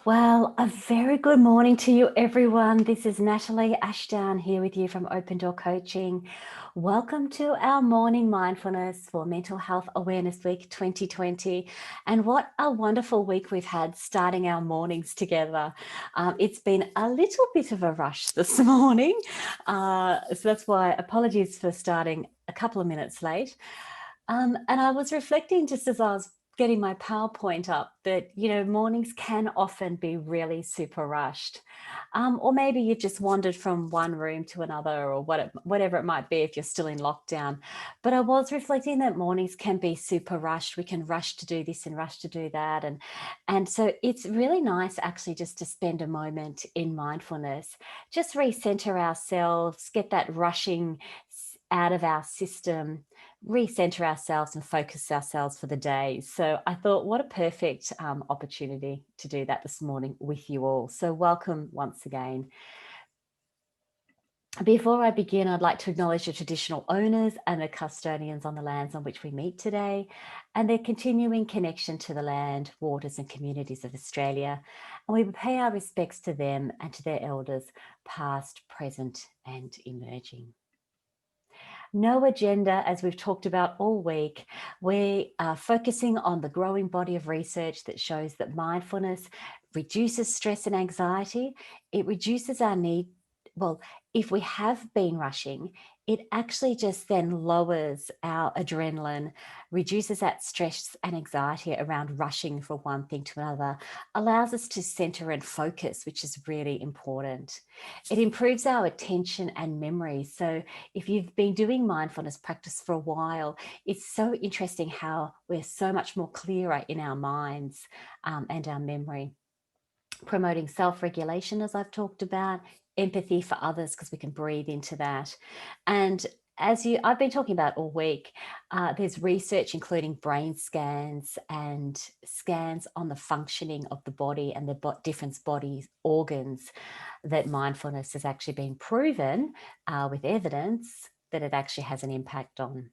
Well, a very good morning to you, everyone. This is Natalie Ashdown here with you from Open Door Coaching. Welcome to our morning mindfulness for Mental Health Awareness Week 2020. And what a wonderful week we've had starting our mornings together. It's been a little bit of a rush this morning. So that's why apologies for starting a couple of minutes late. And I was reflecting just as I was getting my PowerPoint up that, mornings can often be really super rushed. Or maybe you've just wandered from one room to another or whatever it might be if you're still in lockdown. But I was reflecting that mornings can be super rushed. We can rush to do this and rush to do that. And so it's really nice actually just to spend a moment in mindfulness, just recenter ourselves, get that rushing out of our system, recenter ourselves and focus ourselves for the day. So I thought, what a perfect opportunity to do that this morning with you all. So welcome once again. Before I begin, I'd like to acknowledge the traditional owners and the custodians on the lands on which we meet today and their continuing connection to the land, waters and communities of Australia. And we pay our respects to them and to their elders, past, present and emerging. No agenda, as we've talked about all week. We are focusing on the growing body of research that shows that mindfulness reduces stress and anxiety. It reduces our need. Well, if we have been rushing, it actually just then lowers our adrenaline, reduces that stress and anxiety around rushing from one thing to another, allows us to center and focus, which is really important. It improves our attention and memory. So if you've been doing mindfulness practice for a while, it's so interesting how we're so much more clearer in our minds and our memory. Promoting self-regulation, as I've talked about, empathy for others, because we can breathe into that. And I've been talking about all week, there's research including brain scans and scans on the functioning of the body and the different body organs that mindfulness has actually been proven with evidence that it actually has an impact on.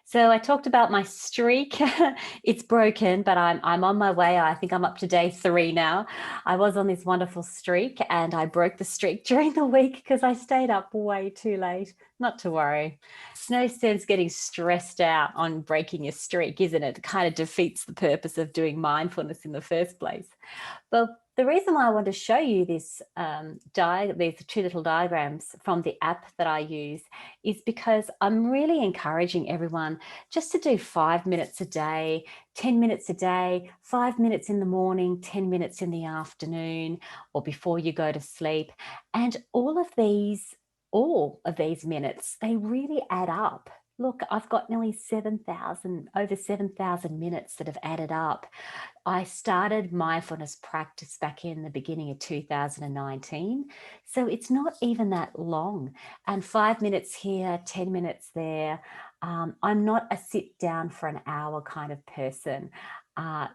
So I talked about my streak. It's broken, but I'm on my way. I think I'm up to day 3 now. I was on this wonderful streak and I broke the streak during the week because I stayed up way too late. Not to worry. It's no sense getting stressed out on breaking your streak, isn't it? It kind of defeats the purpose of doing mindfulness in the first place. But the reason why I want to show you these 2 little diagrams from the app that I use is because I'm really encouraging everyone just to do 5 minutes a day, 10 minutes a day, 5 minutes in the morning, 10 minutes in the afternoon, or before you go to sleep. And all of these minutes, they really add up. Look, I've got nearly over 7,000 minutes that have added up. I started mindfulness practice back in the beginning of 2019. So it's not even that long. And 5 minutes here, 10 minutes there. I'm not a sit down for an hour kind of person.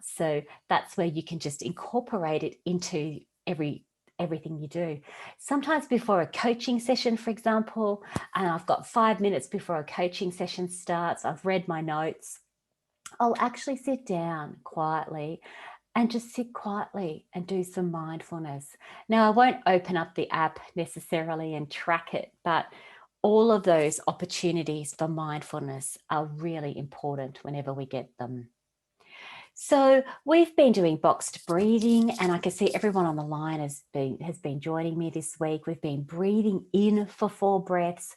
So that's where you can just incorporate it into everything you do. Sometimes before a coaching session, for example, and I've got 5 minutes before a coaching session starts, I've read my notes, I'll actually sit down quietly and just sit quietly and do some mindfulness. Now, I won't open up the app necessarily and track it, but all of those opportunities for mindfulness are really important whenever we get them. So we've been doing boxed breathing, and I can see everyone on the line has been joining me this week. We've been breathing in for 4 breaths.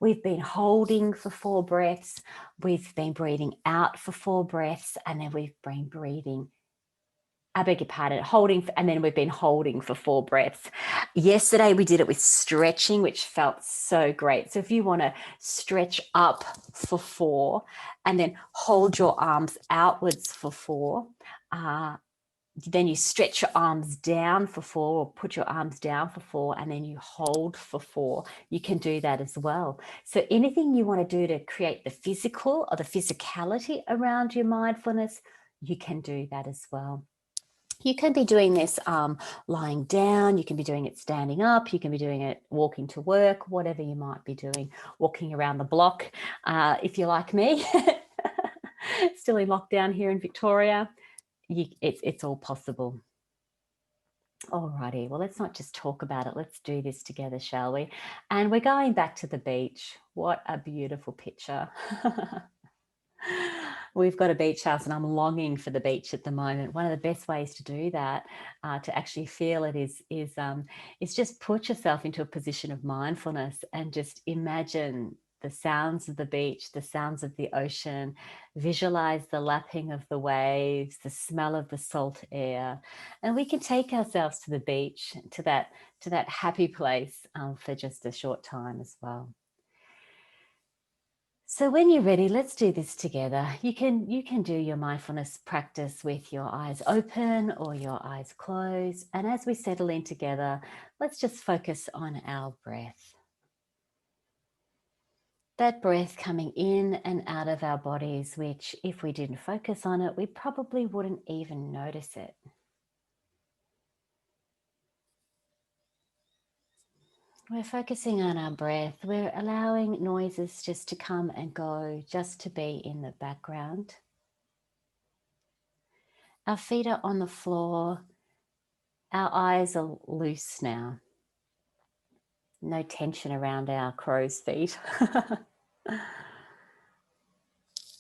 We've been holding for 4 breaths. We've been breathing out for 4 breaths, and then we've been breathing. I beg your pardon, and then we've been holding for 4 breaths. Yesterday we did it with stretching, which felt so great. So if you want to stretch up for 4 and then hold your arms outwards for 4, then you stretch your arms down for 4 or put your arms down for 4 and then you hold for 4. You can do that as well. So anything you want to do to create the physical or the physicality around your mindfulness, you can do that as well. You can be doing this lying down, you can be doing it standing up, you can be doing it walking to work, whatever you might be doing, walking around the block, if you're like me, still in lockdown here in Victoria, it's all possible. Alrighty, well, let's not just talk about it. Let's do this together, shall we? And we're going back to the beach. What a beautiful picture. We've got a beach house and I'm longing for the beach at the moment. One of the best ways to do that, to actually feel it is just put yourself into a position of mindfulness and just imagine the sounds of the beach, the sounds of the ocean, visualize the lapping of the waves, the smell of the salt air. And we can take ourselves to the beach, to that happy place, for just a short time as well. So when you're ready, let's do this together. You can do your mindfulness practice with your eyes open or your eyes closed. And as we settle in together, let's just focus on our breath. That breath coming in and out of our bodies, which if we didn't focus on it, we probably wouldn't even notice it. We're focusing on our breath. We're allowing noises just to come and go, just to be in the background. Our feet are on the floor. Our eyes are loose now. No tension around our crow's feet.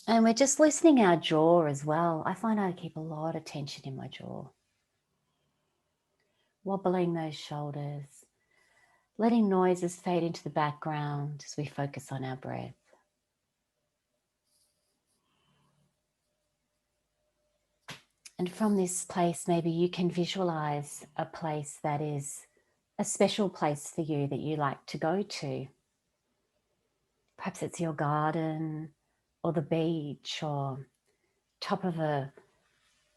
And we're just loosening our jaw as well. I find I keep a lot of tension in my jaw. Wobbling those shoulders, letting noises fade into the background as we focus on our breath. And from this place, maybe you can visualize a place that is a special place for you that you like to go to. Perhaps it's your garden or the beach or top of a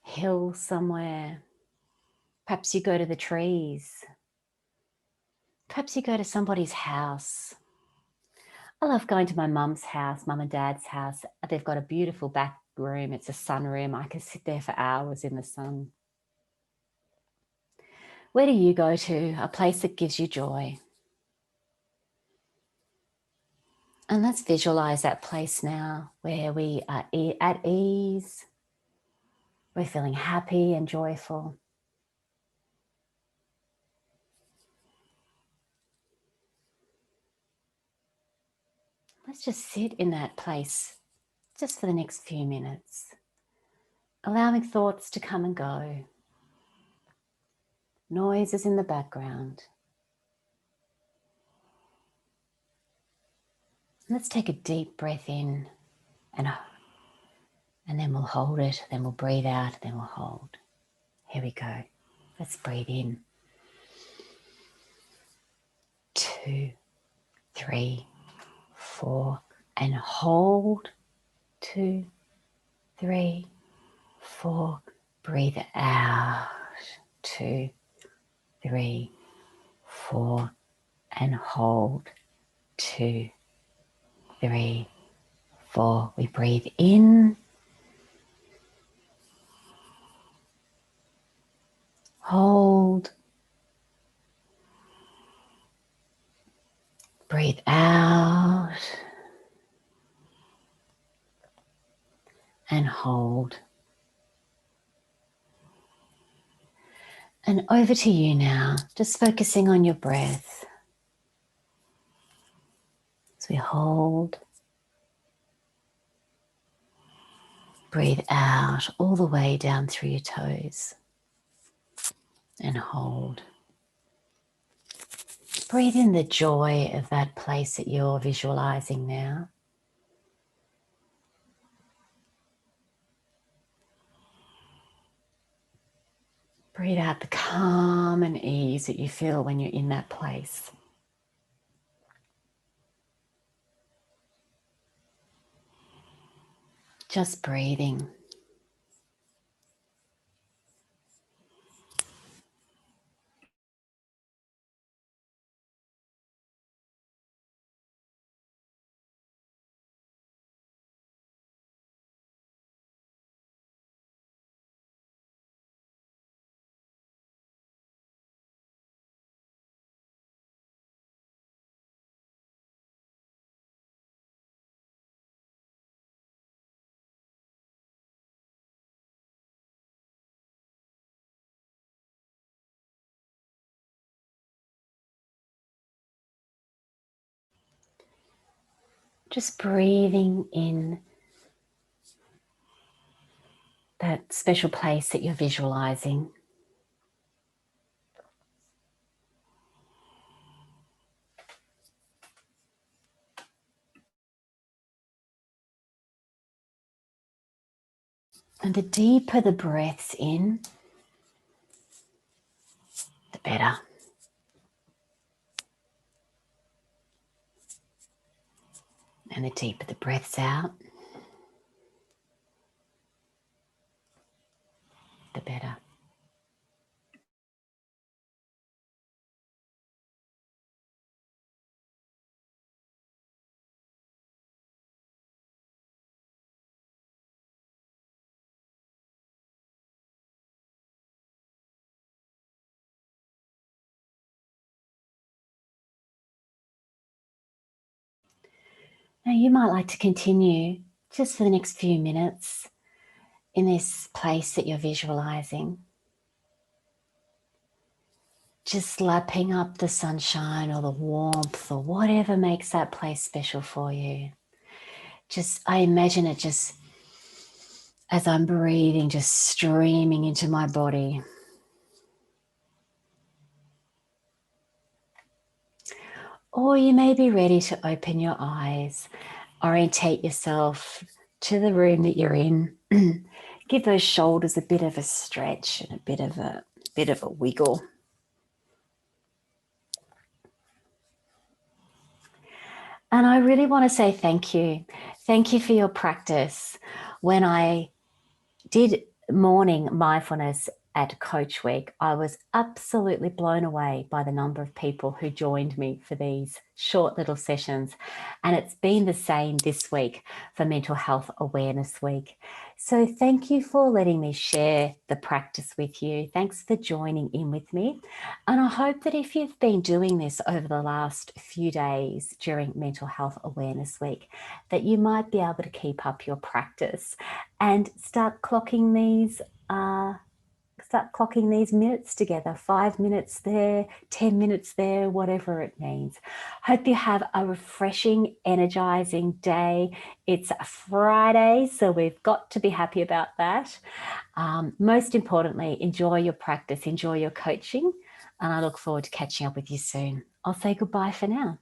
hill somewhere. Perhaps you go to the trees. Perhaps you go to somebody's house. I love going to my mum's house, mum and dad's house. They've got a beautiful back room. It's a sunroom. I can sit there for hours in the sun. Where do you go to? A place that gives you joy. And let's visualize that place now where we are at ease. We're feeling happy and joyful. Let's just sit in that place just for the next few minutes, allowing thoughts to come and go. Noises in the background. Let's take a deep breath in and then we'll hold it, then we'll breathe out, then we'll hold. Here we go. Let's breathe in. 2, 3, 4, and hold. 2, 3, 4. Breathe out. 2, 3, 4, and hold. 2, 3, 4. We breathe in. Hold. Breathe out. And hold. And over to you now, just focusing on your breath. As we hold, breathe out all the way down through your toes and hold. Breathe in the joy of that place that you're visualizing now. Breathe out the calm and ease that you feel when you're in that place. Just breathing. Just breathing in that special place that you're visualizing. And the deeper the breaths in, the better. And the deeper the breaths out, the better. Now you might like to continue just for the next few minutes in this place that you're visualizing. Just lapping up the sunshine or the warmth or whatever makes that place special for you. I imagine it just, as I'm breathing, just streaming into my body. Or you may be ready to open your eyes, orientate yourself to the room that you're in. Give those shoulders a bit of a stretch and a bit of a wiggle. And I really want to say thank you. Thank you for your practice. When I did morning mindfulness at Coach Week, I was absolutely blown away by the number of people who joined me for these short little sessions. And it's been the same this week for Mental Health Awareness Week. So thank you for letting me share the practice with you. Thanks for joining in with me. And I hope that if you've been doing this over the last few days during Mental Health Awareness Week, that you might be able to keep up your practice and start clocking these minutes together, 5 minutes there, 10 minutes there, whatever it means. Hope you have a refreshing, energizing day. It's a Friday, so we've got to be happy about that. Most importantly, enjoy your practice, enjoy your coaching, and I look forward to catching up with you soon. I'll say goodbye for now.